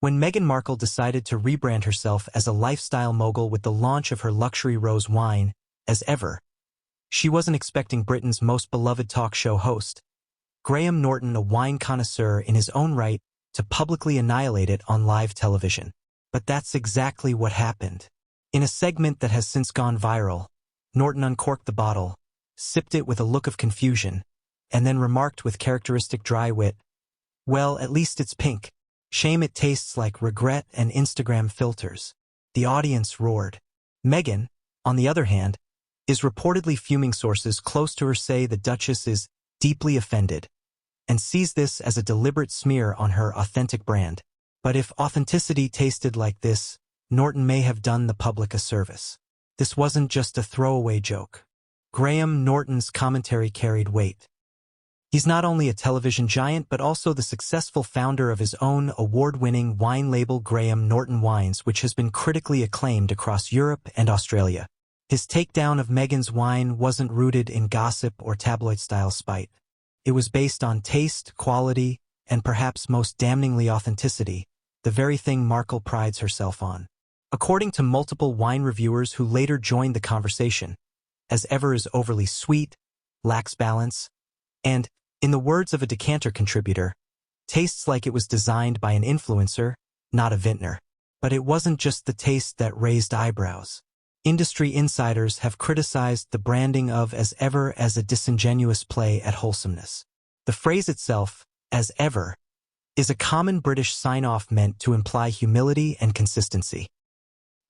When Meghan Markle decided to rebrand herself as a lifestyle mogul with the launch of her luxury rose wine, as ever, she wasn't expecting Britain's most beloved talk show host, Graham Norton, a wine connoisseur in his own right, to publicly annihilate it on live television. But that's exactly what happened. In a segment that has since gone viral, Norton uncorked the bottle, sipped it with a look of confusion, and then remarked with characteristic dry wit, "Well, at least it's pink. Shame it tastes like regret and Instagram filters." The audience roared. Meghan, on the other hand, is reportedly fuming. Sources close to her say the Duchess is deeply offended and sees this as a deliberate smear on her authentic brand. But if authenticity tasted like this, Norton may have done the public a service. This wasn't just a throwaway joke. Graham Norton's commentary carried weight. He's not only a television giant but also the successful founder of his own award-winning wine label Graham Norton Wines, which has been critically acclaimed across Europe and Australia. His takedown of Meghan's wine wasn't rooted in gossip or tabloid-style spite. It was based on taste, quality, and perhaps most damningly authenticity, the very thing Markle prides herself on. According to multiple wine reviewers who later joined the conversation, as ever is overly sweet, lacks balance, and, in the words of a decanter contributor, tastes like it was designed by an influencer, not a vintner. But it wasn't just the taste that raised eyebrows. Industry insiders have criticized the branding of as ever as a disingenuous play at wholesomeness. The phrase itself, as ever, is a common British sign-off meant to imply humility and consistency.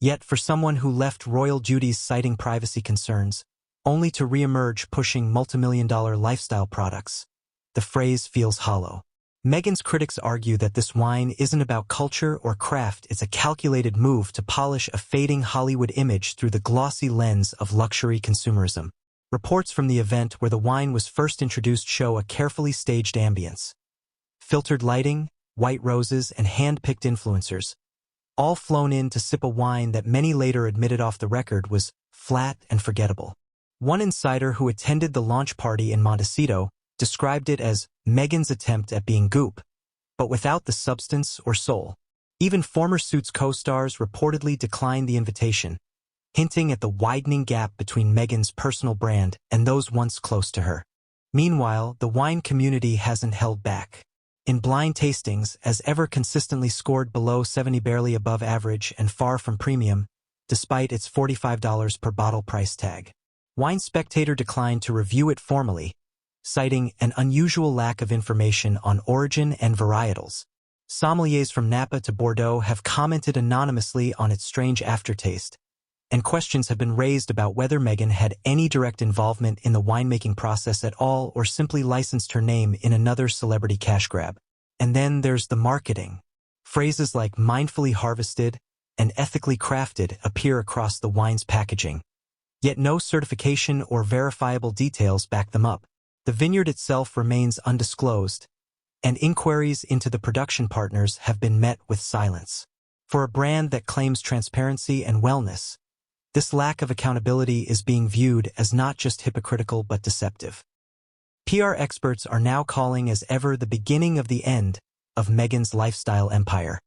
Yet for someone who left royal duties citing privacy concerns, only to re-emerge pushing multimillion-dollar lifestyle products, the phrase feels hollow. Meghan's critics argue that this wine isn't about culture or craft. It's a calculated move to polish a fading Hollywood image through the glossy lens of luxury consumerism. Reports from the event where the wine was first introduced show a carefully staged ambience. Filtered lighting, white roses, and hand-picked influencers, all flown in to sip a wine that many later admitted off the record was flat and forgettable. One insider who attended the launch party in Montecito described it as Meghan's attempt at being goop, but without the substance or soul. Even former Suits co-stars reportedly declined the invitation, hinting at the widening gap between Meghan's personal brand and those once close to her. Meanwhile, the wine community hasn't held back. In blind tastings, as ever consistently scored below 70, barely above average and far from premium, despite its $45 per bottle price tag. Wine Spectator declined to review it formally, citing an unusual lack of information on origin and varietals. Sommeliers from Napa to Bordeaux have commented anonymously on its strange aftertaste, and questions have been raised about whether Meghan had any direct involvement in the winemaking process at all or simply licensed her name in another celebrity cash grab. And then there's the marketing. Phrases like mindfully harvested and ethically crafted appear across the wine's packaging, yet no certification or verifiable details back them up. The vineyard itself remains undisclosed, and inquiries into the production partners have been met with silence. For a brand that claims transparency and wellness, this lack of accountability is being viewed as not just hypocritical but deceptive. PR experts are now calling as ever the beginning of the end of Meghan's lifestyle empire,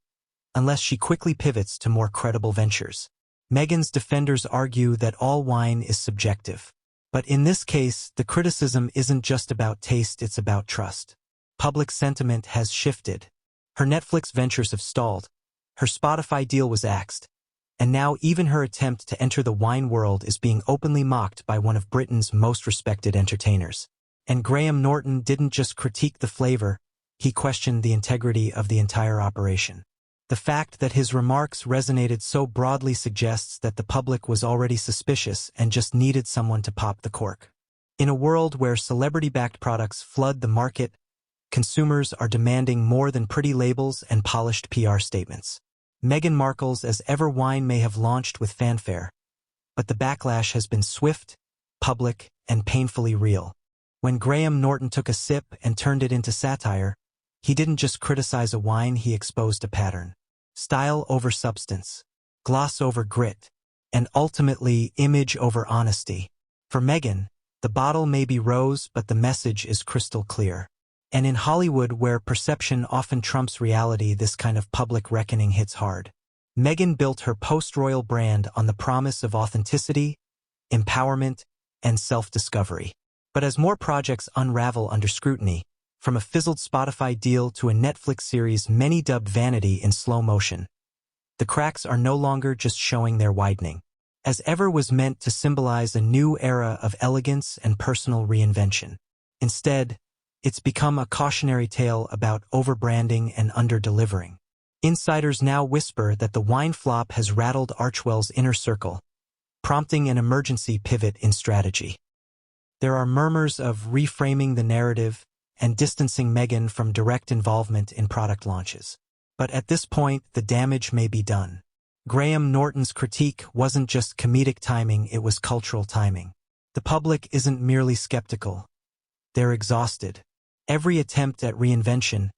unless she quickly pivots to more credible ventures. Meghan's defenders argue that all wine is subjective. But in this case, the criticism isn't just about taste, it's about trust. Public sentiment has shifted. Her Netflix ventures have stalled. Her Spotify deal was axed. And now even her attempt to enter the wine world is being openly mocked by one of Britain's most respected entertainers. And Graham Norton didn't just critique the flavor, he questioned the integrity of the entire operation. The fact that his remarks resonated so broadly suggests that the public was already suspicious and just needed someone to pop the cork. In a world where celebrity-backed products flood the market, consumers are demanding more than pretty labels and polished PR statements. Meghan Markle's As Ever wine may have launched with fanfare, but the backlash has been swift, public, and painfully real. When Graham Norton took a sip and turned it into satire, he didn't just criticize a wine, he exposed a pattern. Style over substance, gloss over grit, and ultimately image over honesty. For Meghan, the bottle may be rose, but the message is crystal clear. And in Hollywood, where perception often trumps reality, this kind of public reckoning hits hard. Meghan built her post-royal brand on the promise of authenticity, empowerment, and self-discovery. But as more projects unravel under scrutiny, from a fizzled Spotify deal to a Netflix series many dubbed vanity in slow motion, the cracks are no longer just showing, they're widening. As ever was meant to symbolize a new era of elegance and personal reinvention. Instead, it's become a cautionary tale about overbranding and under-delivering. Insiders now whisper that the wine flop has rattled Archwell's inner circle, prompting an emergency pivot in strategy. There are murmurs of reframing the narrative and distancing Meghan from direct involvement in product launches. But at this point, the damage may be done. Graham Norton's critique wasn't just comedic timing, it was cultural timing. The public isn't merely skeptical. They're exhausted. Every attempt at reinvention,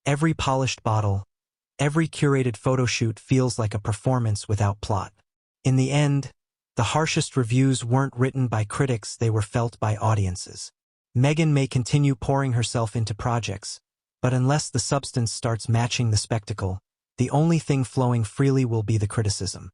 every polished bottle, every curated photo shoot feels like a performance without plot. In the end, the harshest reviews weren't written by critics, they were felt by audiences. Meghan may continue pouring herself into projects, but unless the substance starts matching the spectacle, the only thing flowing freely will be the criticism.